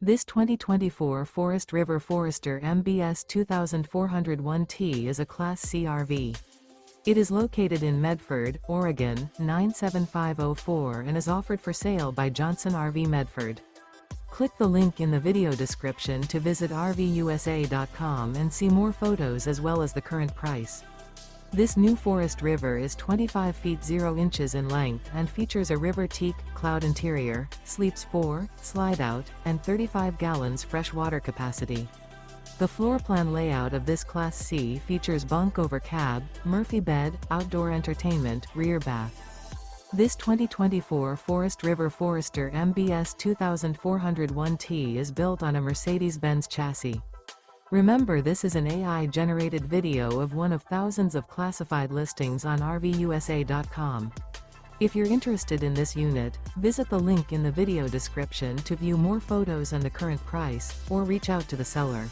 This 2024 Forest River Forester MBS 2401T is a Class C RV. It is located in Medford, Oregon, 97504 and is offered for sale by Johnson RV Medford. Click the link in the video description to visit RVUSA.com and see more photos as well as the current price. This new Forest River is 25 feet 0 inches in length and features a RIVER TEAK cloud interior, sleeps 4, Slideout, and 35 gallons fresh water capacity. The floor plan layout of this Class C features bunk over cab, Murphy bed, outdoor entertainment, rear bath. This 2024 Forest River Forester MBS 2401T is built on a Mercedes-Benz chassis. Remember, this is an AI-generated video of one of thousands of classified listings on RVUSA.com. If you're interested in this unit, visit the link in the video description to view more photos and the current price, or reach out to the seller.